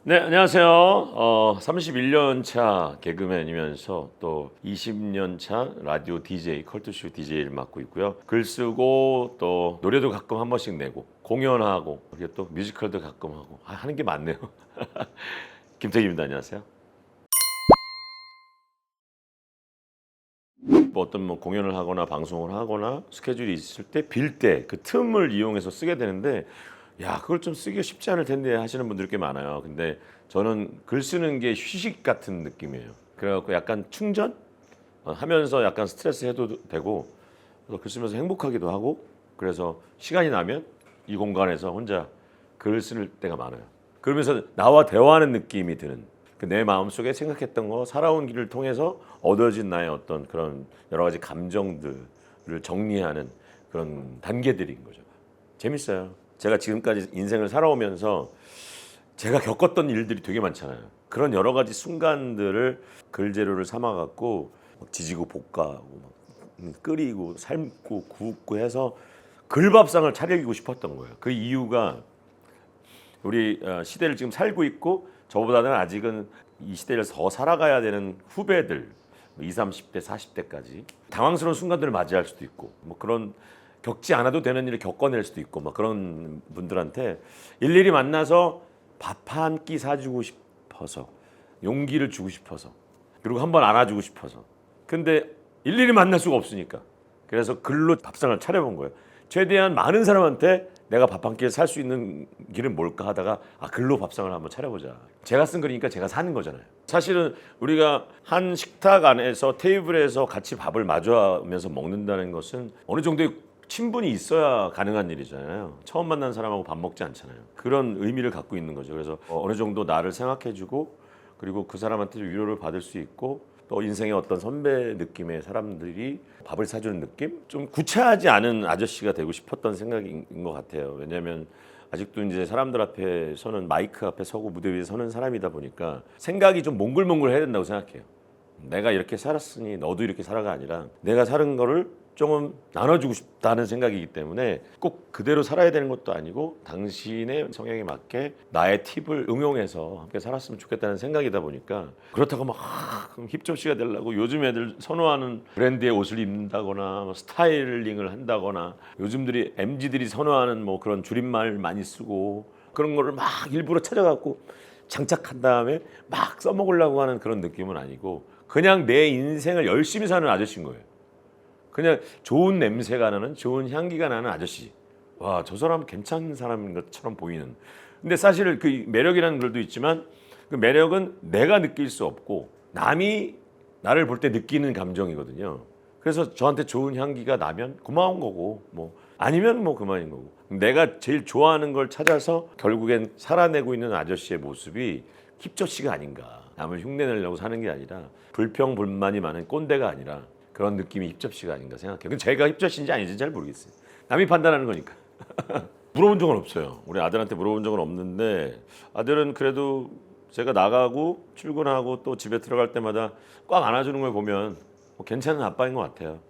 네, 안녕하세요. 31년 차 개그맨이면서 또 20년 차 라디오 DJ, 컬투쇼 DJ를 맡고 있고요. 글 쓰고 또 노래도 가끔 한 번씩 내고 공연하고 그리고 또 뮤지컬도 가끔 하고 하는 게 많네요. 김태기입니다. 안녕하세요. 뭐 어떤 뭐 공연을 하거나 방송을 하거나 스케줄이 있을 때 빌 때 그 틈을 이용해서 쓰게 되는데 야 그걸 좀 쓰기가 쉽지 않을 텐데 하시는 분들 꽤 많아요. 근데 저는 글 쓰는 게 휴식 같은 느낌이에요. 그래갖고 약간 충전 하면서 약간 스트레스 해도 되고 그래서 글 쓰면서 행복하기도 하고 그래서 시간이 나면 이 공간에서 혼자 글 쓸 때가 많아요. 그러면서 나와 대화하는 느낌이 드는 그 내 마음속에 생각했던 거 살아온 길을 통해서 얻어진 나의 어떤 그런 여러 가지 감정들을 정리하는 그런 단계들인 거죠. 재밌어요. 제가 지금까지 인생을 살아오면서 제가 겪었던 일들이 되게 많잖아요. 그런 여러 가지 순간들을 글재료를 삼아갖고 지지고 볶아하고 끓이고 삶고 굽고 해서 글밥상을 차리고 싶었던 거예요. 그 이유가 우리 시대를 지금 살고 있고 저보다는 아직은 이 시대를 더 살아가야 되는 후배들 20, 30대, 40대까지 당황스러운 순간들을 맞이할 수도 있고 뭐 그런 겪지 않아도 되는 일을 겪어낼 수도 있고 막 그런 분들한테 일일이 만나서 밥 한 끼 사주고 싶어서 용기를 주고 싶어서 그리고 한번 안아주고 싶어서 근데 일일이 만날 수가 없으니까 그래서 글로 밥상을 차려본 거예요. 최대한 많은 사람한테 내가 밥 한 끼 살 수 있는 길은 뭘까 하다가 글로 밥상을 한번 차려보자. 제가 쓴 글이니까 제가 사는 거잖아요. 사실은 우리가 한 식탁 안에서 테이블에서 같이 밥을 마주하면서 먹는다는 것은 어느 정도의 친분이 있어야 가능한 일이잖아요. 처음 만난 사람하고 밥 먹지 않잖아요. 그런 의미를 갖고 있는 거죠. 그래서 어느 정도 나를 생각해주고 그리고 그 사람한테 위로를 받을 수 있고 또 인생의 어떤 선배 느낌의 사람들이 밥을 사주는 느낌? 좀 구차하지 않은 아저씨가 되고 싶었던 생각인 것 같아요. 왜냐하면 아직도 이제 사람들 앞에 서는 마이크 앞에 서고 무대 위에 서는 사람이다 보니까 생각이 좀 몽글몽글 해야 된다고 생각해요. 내가 이렇게 살았으니 너도 이렇게 살아가 아니라 내가 사는 거를 조금 나눠주고 싶다는 생각이기 때문에 꼭 그대로 살아야 되는 것도 아니고 당신의 성향에 맞게 나의 팁을 응용해서 함께 살았으면 좋겠다는 생각이다 보니까 그렇다고 막 힙접시가 되려고 요즘 애들 선호하는 브랜드의 옷을 입는다거나 뭐 스타일링을 한다거나 요즘들이 MZ들이 선호하는 뭐 그런 줄임말 많이 쓰고 그런 거를 막 일부러 찾아갖고 장착한 다음에 막 써먹으려고 하는 그런 느낌은 아니고 그냥 내 인생을 열심히 사는 아저씨인 거예요. 그냥 좋은 냄새가 나는 좋은 향기가 나는 아저씨. 와, 저 사람 괜찮은 사람인 것처럼 보이는. 근데 사실 그 매력이라는 글도 있지만 그 매력은 내가 느낄 수 없고 남이 나를 볼 때 느끼는 감정이거든요. 그래서 저한테 좋은 향기가 나면 고마운 거고 뭐 아니면 뭐 그만인 거고 내가 제일 좋아하는 걸 찾아서 결국엔 살아내고 있는 아저씨의 모습이 힙저씨가 아닌가. 남을 흉내내려고 사는 게 아니라 불평불만이 많은 꼰대가 아니라 그런 느낌이 힙접시가 아닌가 생각해요. 근데 제가 힙접시인지 아닌지 잘 모르겠어요. 남이 판단하는 거니까. 물어본 적은 없어요. 우리 아들한테 물어본 적은 없는데 아들은 그래도 제가 나가고 출근하고 또 집에 들어갈 때마다 꽉 안아주는 걸 보면 뭐 괜찮은 아빠인 것 같아요.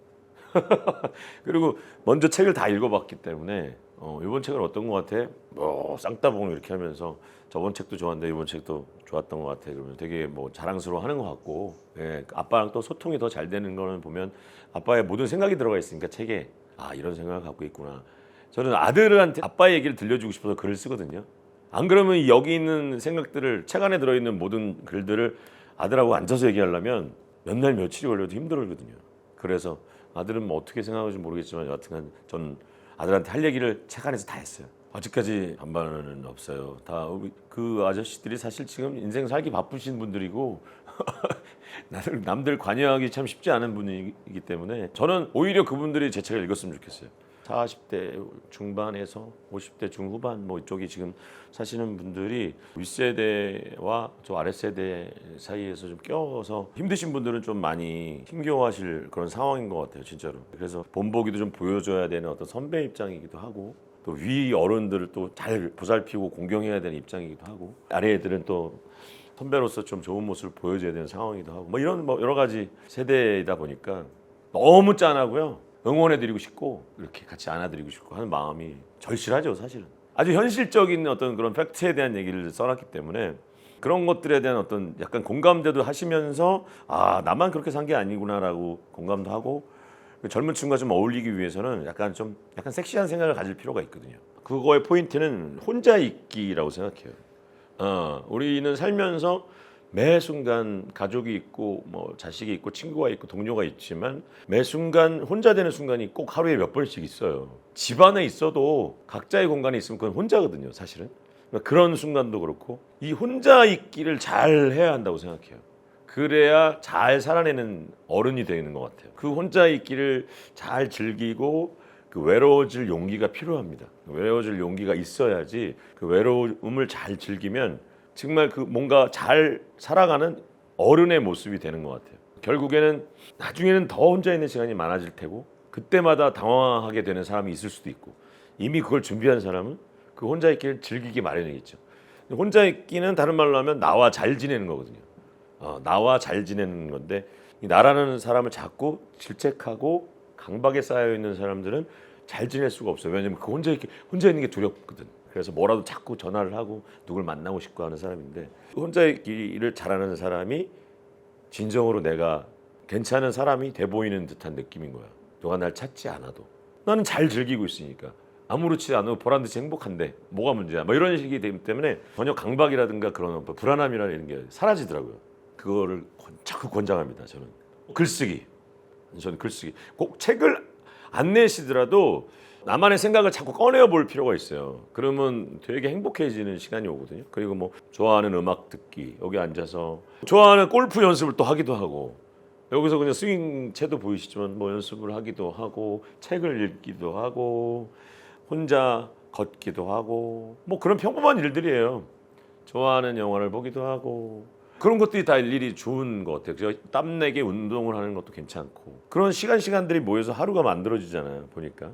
그리고 먼저 책을 다 읽어봤기 때문에 이번 책은 어떤 것 같아? 뭐 쌍따봉 이렇게 하면서 저번 책도 좋았는데 이번 책도 좋았던 것 같아. 그러면 되게 뭐 자랑스러워하는 것 같고 예, 아빠랑 또 소통이 더 잘 되는 거는 보면 아빠의 모든 생각이 들어가 있으니까 책에 이런 생각을 갖고 있구나. 저는 아들한테 아빠의 얘기를 들려주고 싶어서 글을 쓰거든요. 안 그러면 여기 있는 생각들을 책 안에 들어있는 모든 글들을 아들하고 앉아서 얘기하려면 몇 날 며칠이 걸려도 힘들거든요. 그래서 아들은 뭐 어떻게 생각하는지 모르겠지만 여하튼 전 아들한테 할 얘기를 책 안에서 다 했어요. 아직까지 반반은 없어요. 다 그 아저씨들이 사실 지금 인생 살기 바쁘신 분들이고 남들 관여하기 참 쉽지 않은 분이기 때문에 저는 오히려 그분들이 제 책을 읽었으면 좋겠어요. 40대 중반에서 50대 중후반 뭐 이쪽이 지금 사시는 분들이 윗세대와 저 아랫세대 사이에서 좀 껴서 힘드신 분들은 좀 많이 힘겨워하실 그런 상황인 것 같아요, 진짜로. 그래서 본보기도 좀 보여줘야 되는 어떤 선배 입장이기도 하고 또 위 어른들을 또 잘 보살피고 공경해야 되는 입장이기도 하고 아래 애들은 또 선배로서 좀 좋은 모습을 보여줘야 되는 상황이기도 하고 뭐 이런 뭐 여러 가지 세대이다 보니까 너무 짠하고요. 응원해드리고 싶고 이렇게 같이 안아드리고 싶고 하는 마음이 절실하죠, 사실은. 아주 현실적인 어떤 그런 팩트에 대한 얘기를 써놨기 때문에 그런 것들에 대한 어떤 약간 공감대도 하시면서 아 나만 그렇게 산 게 아니구나라고 공감도 하고 젊은 층과 좀 어울리기 위해서는 약간 섹시한 생각을 가질 필요가 있거든요. 그거의 포인트는 혼자 있기라고 생각해요. 우리는 살면서 매 순간 가족이 있고 뭐 자식이 있고 친구가 있고 동료가 있지만 매 순간 혼자 되는 순간이 꼭 하루에 몇 번씩 있어요. 집 안에 있어도 각자의 공간에 있으면 그건 혼자거든요, 사실은. 그러니까 그런 순간도 그렇고 이 혼자 있기를 잘 해야 한다고 생각해요. 그래야 잘 살아내는 어른이 되는 것 같아요. 그 혼자 있기를 잘 즐기고 그 외로워질 용기가 필요합니다. 외로워질 용기가 있어야지 그 외로움을 잘 즐기면 정말 그 뭔가 잘 살아가는 어른의 모습이 되는 것 같아요. 결국에는 나중에는 더 혼자 있는 시간이 많아질 테고 그때마다 당황하게 되는 사람이 있을 수도 있고 이미 그걸 준비한 사람은 그 혼자 있기를 즐기기 마련이겠죠. 혼자 있기는 다른 말로 하면 나와 잘 지내는 거거든요. 나와 잘 지내는 건데 이 나라는 사람을 자꾸 질책하고 강박에 쌓여 있는 사람들은 잘 지낼 수가 없어요. 왜냐면 그 혼자 있는 게 두렵거든. 그래서 뭐라도 자꾸 전화를 하고 누굴 만나고 싶고 하는 사람인데 혼자 있기를 잘하는 사람이 진정으로 내가 괜찮은 사람이 돼 보이는 듯한 느낌인 거야. 누가 날 찾지 않아도 나는 잘 즐기고 있으니까 아무렇지 않아도 보란듯이 행복한데 뭐가 문제야? 뭐 이런 식이 되기 때문에 전혀 강박이라든가 그런 불안함이라는 게 사라지더라고요. 그거를 자꾸 권장합니다. 저는 글쓰기 꼭 책을 안 내시더라도 나만의 생각을 자꾸 꺼내어 볼 필요가 있어요. 그러면 되게 행복해지는 시간이 오거든요. 그리고 뭐 좋아하는 음악 듣기, 여기 앉아서 좋아하는 골프 연습을 또 하기도 하고 여기서 그냥 스윙 채도 보이시지만 뭐 연습을 하기도 하고 책을 읽기도 하고 혼자 걷기도 하고 뭐 그런 평범한 일들이에요. 좋아하는 영화를 보기도 하고 그런 것들이 다 일일이 좋은 것 같아요. 땀내게 운동을 하는 것도 괜찮고 그런 시간들이 모여서 하루가 만들어지잖아요. 보니까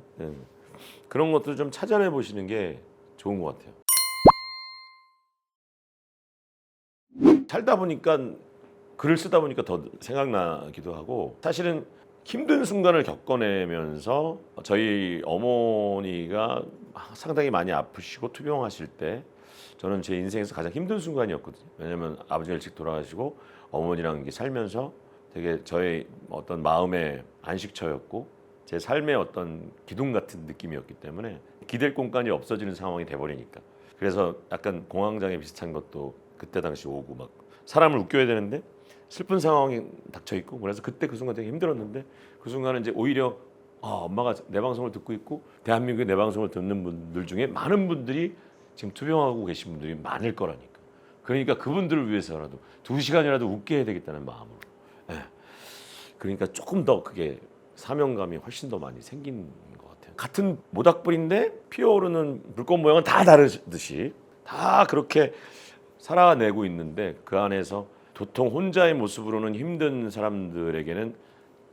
그런 것도 좀 찾아내 보시는 게 좋은 것 같아요. 살다 보니까 글을 쓰다 보니까 더 생각나기도 하고 사실은 힘든 순간을 겪어내면서 저희 어머니가 상당히 많이 아프시고 투병하실 때 저는 제 인생에서 가장 힘든 순간이었거든요. 왜냐하면 아버지가 일찍 돌아가시고 어머니랑 이렇게 살면서 되게 저의 어떤 마음의 안식처였고 제 삶의 어떤 기둥 같은 느낌이었기 때문에 기댈 공간이 없어지는 상황이 돼버리니까 그래서 약간 공황장애 비슷한 것도 그때 당시 오고 막 사람을 웃겨야 되는데 슬픈 상황이 닥쳐 있고 그래서 그때 그 순간 되게 힘들었는데 그 순간은 이제 오히려 엄마가 내 방송을 듣고 있고 대한민국의 내 방송을 듣는 분들 중에 많은 분들이 지금 투병하고 계신 분들이 많을 거라니까. 그러니까 그분들을 위해서라도 2시간이라도 웃게 해야 되겠다는 마음으로. 네. 그러니까 조금 더 그게 사명감이 훨씬 더 많이 생긴 것 같아요. 같은 모닥불인데 피어오르는 불꽃 모양은 다 다르듯이 다 그렇게 살아내고 있는데 그 안에서 도통 혼자의 모습으로는 힘든 사람들에게는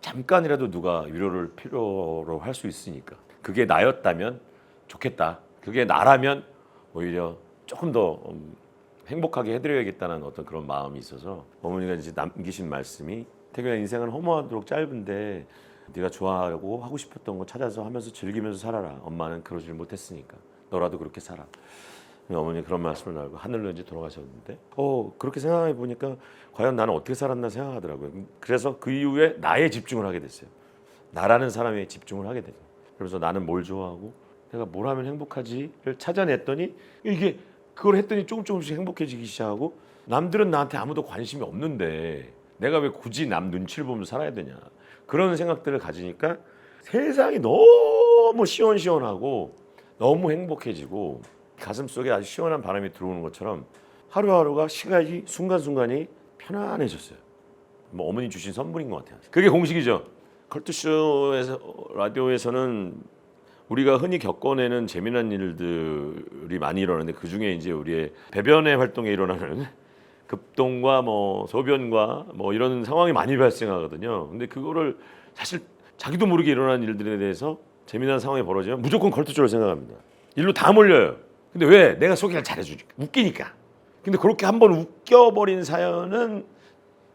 잠깐이라도 누가 위로를 필요로 할 수 있으니까 그게 나였다면 좋겠다. 그게 나라면 오히려 조금 더 행복하게 해드려야겠다는 어떤 그런 마음이 있어서 어머니가 이제 남기신 말씀이 태균아 인생은 허무하도록 짧은데 네가 좋아하고 하고 싶었던 거 찾아서 하면서 즐기면서 살아라. 엄마는 그러질 못했으니까 너라도 그렇게 살아. 어머니 그런 말씀을 나누고 하늘로 이제 돌아가셨는데 그렇게 생각해 보니까 과연 나는 어떻게 살았나 생각하더라고요. 그래서 그 이후에 나에 집중을 하게 됐어요. 나라는 사람에 집중을 하게 되죠. 그래서 나는 뭘 좋아하고 내가 뭘 하면 행복하지를 찾아냈더니 이게 그걸 했더니 조금씩 행복해지기 시작하고 남들은 나한테 아무도 관심이 없는데 내가 왜 굳이 남 눈치를 보면서 살아야 되냐 그런 생각들을 가지니까 세상이 너무 시원시원하고 너무 행복해지고 가슴속에 아주 시원한 바람이 들어오는 것처럼 하루하루가 시간이 순간순간이 편안해졌어요. 뭐 어머니 주신 선물인 것 같아요. 그게 공식이죠. 컬투쇼에서 라디오에서는 우리가 흔히 겪어내는 재미난 일들이 많이 일어나는데 그 중에 이제 우리의 배변의 활동에 일어나는 급동과 뭐 소변과 뭐 이런 상황이 많이 발생하거든요. 근데 그거를 사실 자기도 모르게 일어나는 일들에 대해서 재미난 상황이 벌어지면 무조건 컬투쇼를 생각합니다. 일로 다 몰려요. 근데 왜? 내가 소개를 잘해주니까. 웃기니까. 근데 그렇게 한번 웃겨버린 사연은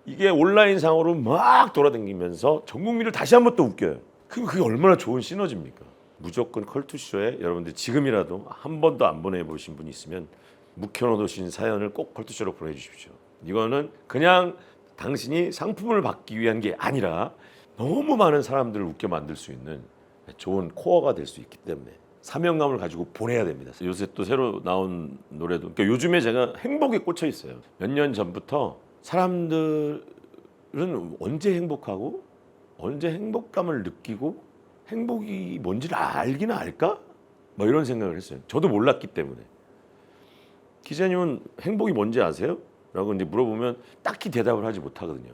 이게 온라인상으로 막 돌아다니면서 전 국민을 다시 한번 또 웃겨요. 그게 얼마나 좋은 시너지입니까? 무조건 컬투쇼에 여러분들 지금이라도 한 번도 안 보내보신 분이 있으면 묵혀놓으신 사연을 꼭 컬투쇼로 보내주십시오. 이거는 그냥 당신이 상품을 받기 위한 게 아니라 너무 많은 사람들을 웃겨 만들 수 있는 좋은 코어가 될 수 있기 때문에 사명감을 가지고 보내야 됩니다. 요새 또 새로 나온 노래도 그러니까 요즘에 제가 행복에 꽂혀 있어요. 몇 년 전부터 사람들은 언제 행복하고 언제 행복감을 느끼고 행복이 뭔지를 알기는 알까? 뭐 이런 생각을 했어요. 저도 몰랐기 때문에. 기자님은 행복이 뭔지 아세요? 라고 이제 물어보면 딱히 대답을 하지 못하거든요.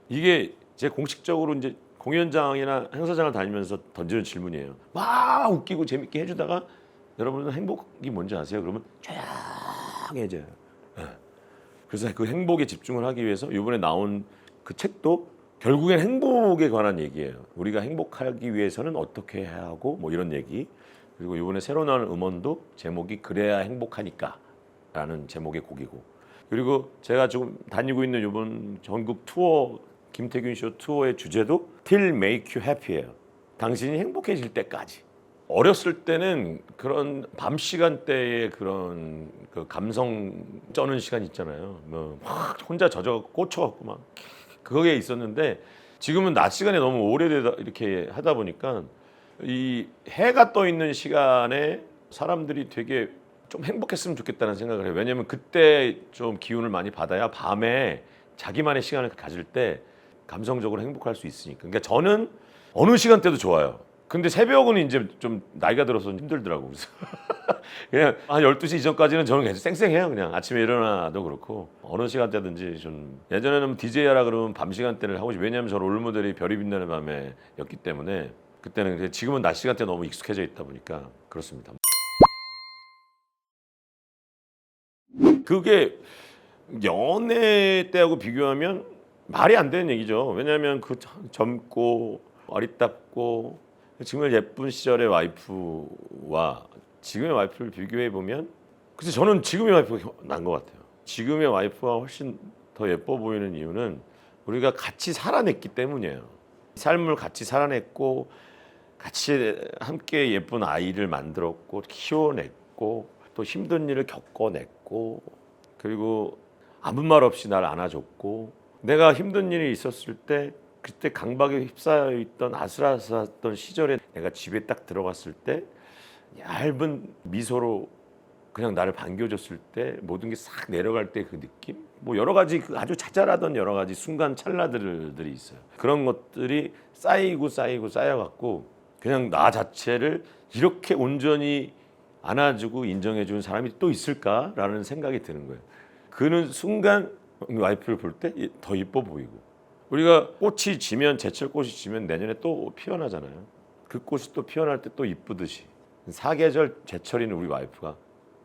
이게 제 공식적으로 이제 공연장이나 행사장을 다니면서 던지는 질문이에요. 막 웃기고 재밌게 해주다가 여러분은 행복이 뭔지 아세요? 그러면 조용해져요. 네. 그래서 그 행복에 집중을 하기 위해서 이번에 나온 그 책도 결국엔 행복에 관한 얘기예요. 우리가 행복하기 위해서는 어떻게 해야 하고 뭐 이런 얘기. 그리고 이번에 새로 나온 음원도 제목이 그래야 행복하니까 라는 제목의 곡이고, 그리고 제가 지금 다니고 있는 이번 전국 투어 김태균 쇼 투어의 주제도 Till Make You Happy예요. 당신이 행복해질 때까지. 어렸을 때는 그런 밤 시간대에 그런 그 감성 쩌는 시간 있잖아요. 뭐 막 혼자 꽂혀갖고 막 그거에 있었는데 지금은 낮 시간에 너무 오래되다 이렇게 하다 보니까 이 해가 떠 있는 시간에 사람들이 되게 좀 행복했으면 좋겠다는 생각을 해요. 왜냐하면 그때 좀 기운을 많이 받아야 밤에 자기만의 시간을 가질 때 감성적으로 행복할 수 있으니까. 그러니까 저는 어느 시간대도 좋아요. 근데 새벽은 이제 좀 나이가 들어서 힘들더라고. 그래서 그냥 한 12시 이전까지는 저는 계속 쌩쌩해요. 그냥 아침에 일어나도 그렇고 어느 시간대든지 좀. 예전에는 DJ 하라 그러면 밤 시간대를 하고 싶어요. 왜냐하면 저 롤모델이 별이 빛나는 밤에였기 때문에 그때는. 지금은 낮 시간대 너무 익숙해져 있다 보니까 그렇습니다. 그게 연애 때하고 비교하면 말이 안 되는 얘기죠. 왜냐하면 그 젊고 어리답고 정말 예쁜 시절의 와이프와 지금의 와이프를 비교해 보면, 그래서 저는 지금의 와이프가 난 것 같아요. 지금의 와이프가 훨씬 더 예뻐 보이는 이유는 우리가 같이 살아냈기 때문이에요. 삶을 같이 살아냈고 같이 함께 예쁜 아이를 만들었고 키워냈고 또 힘든 일을 겪어냈고, 그리고 아무 말 없이 날 안아줬고, 내가 힘든 일이 있었을 때 그때 강박에 휩싸여 있던 아슬아슬했던 시절에 내가 집에 딱 들어갔을 때 얇은 미소로 그냥 나를 반겨줬을 때 모든 게 싹 내려갈 때 그 느낌, 뭐 여러 가지 그 아주 자잘하던 여러 가지 순간 찰나들이 있어요. 그런 것들이 쌓이고 쌓여갖고 그냥 나 자체를 이렇게 온전히 안아주고 인정해주는 사람이 또 있을까라는 생각이 드는 거예요. 그는 순간 와이프를 볼 때 더 이뻐 보이고, 우리가 꽃이 지면 제철꽃이 지면 내년에 또 피어나잖아요. 그 꽃이 또 피어날 때 또 이쁘듯이 사계절 제철인 우리 와이프가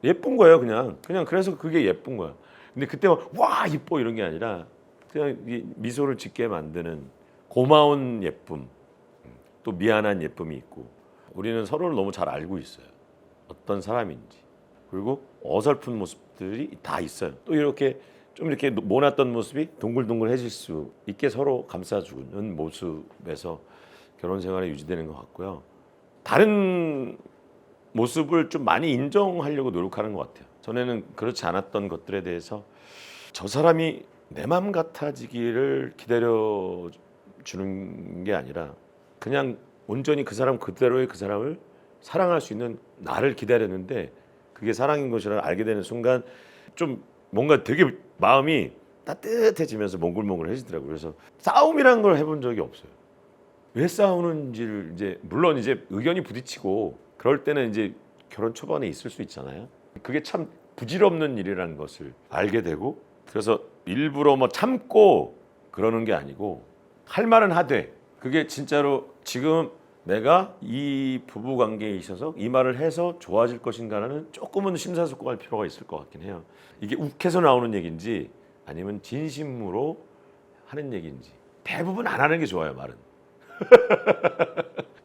예쁜 거예요. 그냥 그래서 그게 예쁜 거야. 근데 그때 막 와 이뻐 이런 게 아니라 그냥 미소를 짓게 만드는 고마운 예쁨, 또 미안한 예쁨이 있고, 우리는 서로를 너무 잘 알고 있어요. 어떤 사람인지. 그리고 어설픈 모습들이 다 있어요. 또 이렇게 좀 이렇게 모났던 모습이 동글동글해질 수 있게 서로 감싸주는 모습에서 결혼 생활이 유지되는 것 같고요. 다른 모습을 좀 많이 인정하려고 노력하는 것 같아요. 전에는 그렇지 않았던 것들에 대해서 저 사람이 내 맘 같아지기를 기다려 주는 게 아니라 그냥 온전히 그 사람 그대로의 그 사람을 사랑할 수 있는 나를 기다렸는데 그게 사랑인 것이라 알게 되는 순간 좀 뭔가 되게 마음이 따뜻해지면서 몽글몽글해지더라고요. 그래서 싸움이라는 걸 해본 적이 없어요. 왜 싸우는지를 이제 물론 이제 의견이 부딪히고 그럴 때는 이제 결혼 초반에 있을 수 있잖아요. 그게 참 부질없는 일이라는 것을 알게 되고, 그래서 일부러 뭐 참고 그러는 게 아니고 할 말은 하되, 그게 진짜로 지금 내가 이 부부 관계에 있어서 이 말을 해서 좋아질 것인가는 조금은 심사숙고할 필요가 있을 것 같긴 해요. 이게 욱해서 나오는 얘기인지 아니면 진심으로 하는 얘기인지. 대부분 안 하는 게 좋아요, 말은.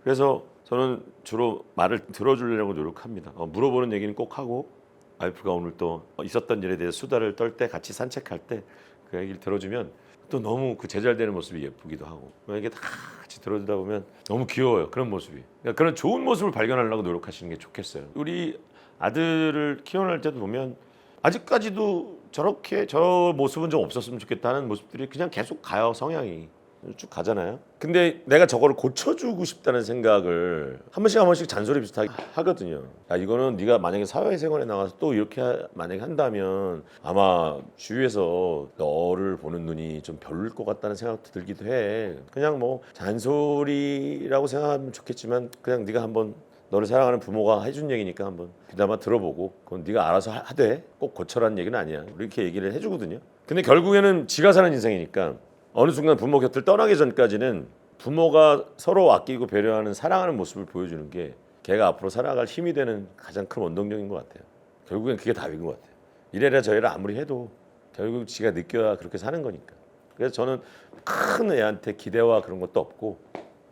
그래서 저는 주로 말을 들어주려고 노력합니다. 물어보는 얘기는 꼭 하고, 와이프가 오늘 또 있었던 일에 대해서 수다를 떨 때 같이 산책할 때 그 얘기를 들어주면 또 너무 그 제잘되는 모습이 예쁘기도 하고, 이게 다 같이 들어주다 보면 너무 귀여워요. 그런 모습이. 그러니까 그런 좋은 모습을 발견하려고 노력하시는 게 좋겠어요. 우리 아들을 키워낼 때도 보면 아직까지도 저렇게 저 모습은 좀 없었으면 좋겠다는 모습들이 그냥 계속 가요. 성향이 쭉 가잖아요. 근데 내가 저거를 고쳐주고 싶다는 생각을 한 번씩 잔소리 비슷하게 하거든요. 야, 이거는 네가 만약에 사회생활에 나가서 또 이렇게 만약에 한다면 아마 주위에서 너를 보는 눈이 좀 별로일 것 같다는 생각도 들기도 해. 그냥 뭐 잔소리라고 생각하면 좋겠지만 그냥 네가 한번 너를 사랑하는 부모가 해준 얘기니까 한번 귀담아 들어보고 그건 네가 알아서 하되 꼭 고쳐라는 얘기는 아니야. 이렇게 얘기를 해주거든요. 근데 결국에는 지가 사는 인생이니까 어느 순간 부모 곁을 떠나기 전까지는 부모가 서로 아끼고 배려하는 사랑하는 모습을 보여주는 게 걔가 앞으로 살아갈 힘이 되는 가장 큰 원동력인 것 같아요. 결국엔 그게 답인 것 같아요. 이래라 저래라 아무리 해도 결국 지가 느껴야 그렇게 사는 거니까. 그래서 저는 큰 애한테 기대와 그런 것도 없고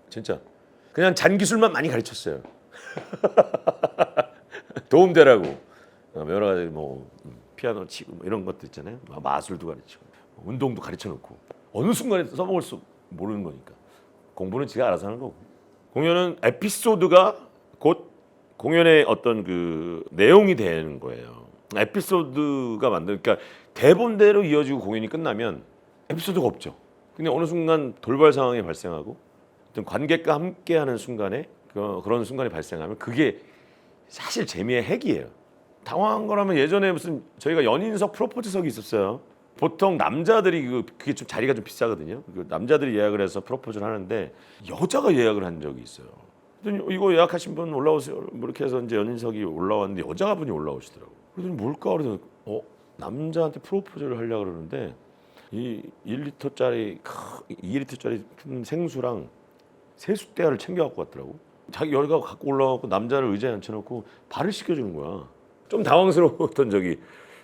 진짜 그냥 잔기술만 많이 가르쳤어요. 도움되라고 여러 가지 뭐 피아노 치고 뭐 이런 것도 있잖아요. 마술도 가르치고 운동도 가르쳐 놓고 어느 순간에 써먹을 수 모르는 거니까 공부는 지가 알아서 하는 거고 공연은 에피소드가 곧 공연의 어떤 그 내용이 되는 거예요. 에피소드가 그러니까 대본대로 이어지고 공연이 끝나면 에피소드가 없죠. 근데 어느 순간 돌발 상황이 발생하고 어떤 관객과 함께하는 순간에 그런 순간이 발생하면 그게 사실 재미의 핵이에요. 당황한 거라면 예전에 무슨 저희가 연인석 프로포즈석이 있었어요. 보통 남자들이 그게 좀 자리가 좀 비싸거든요. 남자들이 예약을 해서 프로포즈를 하는데 여자가 예약을 한 적이 있어요. 그랬더니 이거 예약하신 분 올라오세요. 뭐 이렇게 해서 이제 연인석이 올라왔는데 여자분이 올라오시더라고. 그랬더니 뭘까 그래서 남자한테 프로포즈를 하려고 그러는데 이 1리터짜리 2리터짜리 생수랑 세숫대야를 챙겨갖고 왔더라고. 자기 여기가 갖고 올라가고 남자를 의자에 앉혀놓고 발을 씻겨주는 거야. 좀 당황스러웠던 적이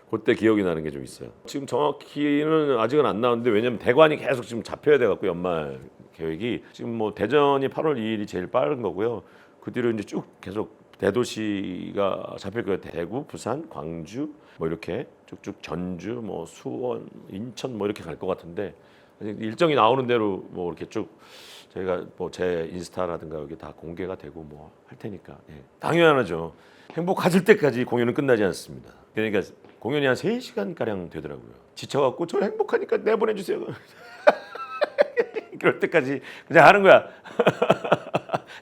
그때 기억이 나는 게 좀 있어요. 지금 정확히는 아직은 안 나왔는데 왜냐면 대관이 계속 지금 잡혀야 돼갖고 연말 계획이 지금 뭐 대전이 8월 2일이 제일 빠른 거고요. 그 뒤로 이제 쭉 계속 대도시가 잡힐 거예요. 대구, 부산, 광주 뭐 이렇게 쭉쭉 전주, 뭐 수원, 인천 뭐 이렇게 갈 것 같은데 일정이 나오는 대로 뭐 이렇게 쭉 저희가 뭐 제 인스타라든가 여기 다 공개가 되고 뭐 할 테니까 당연하죠. 행복하실 때까지 공연은 끝나지 않습니다. 그러니까 공연이 한 3시간 가량 되더라고요. 지쳐갖고 저 행복하니까 내보내주세요. 그럴 때까지 그냥 하는 거야.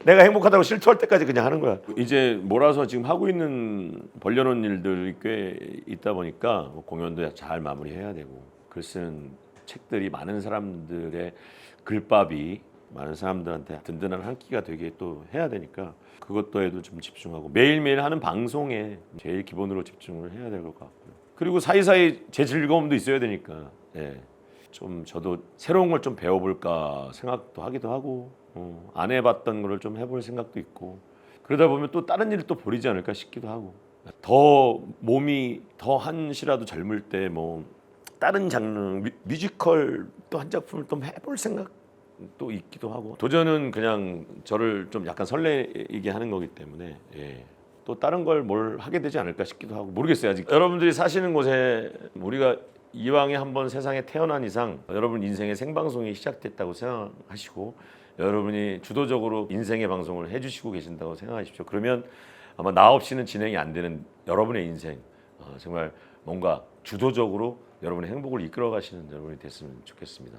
내가 행복하다고 실토할 때까지 그냥 하는 거야. 이제 몰아서 지금 하고 있는 벌려놓은 일들이 꽤 있다 보니까 공연도 잘 마무리해야 되고 글 쓰는 책들이 많은 사람들의 글밥이 많은 사람들한테 든든한 한 끼가 되게 또 해야 되니까 그것도에도 좀 집중하고 매일매일 하는 방송에 제일 기본으로 집중을 해야 될 것 같고요. 그리고 사이사이 제 즐거움도 있어야 되니까 좀 저도 새로운 걸 좀 배워볼까 생각도 하기도 하고 안 해봤던 거를 좀 해볼 생각도 있고 그러다 보면 또 다른 일을 또 버리지 않을까 싶기도 하고 더 몸이 더 한시라도 젊을 때 뭐 다른 장르 뮤지컬 또 한 작품을 또 해볼 생각 또 있기도 하고 도전은 그냥 저를 좀 약간 설레게 하는 거기 때문에 또 다른 걸 뭘 하게 되지 않을까 싶기도 하고 모르겠어요. 아직 여러분들이 사시는 곳에 우리가 이왕에 한번 세상에 태어난 이상 여러분 인생의 생방송이 시작됐다고 생각하시고 여러분이 주도적으로 인생의 방송을 해주시고 계신다고 생각하십시오. 그러면 아마 나 없이는 진행이 안 되는 여러분의 인생 정말 뭔가 주도적으로 여러분의 행복을 이끌어 가시는 여러분이 됐으면 좋겠습니다.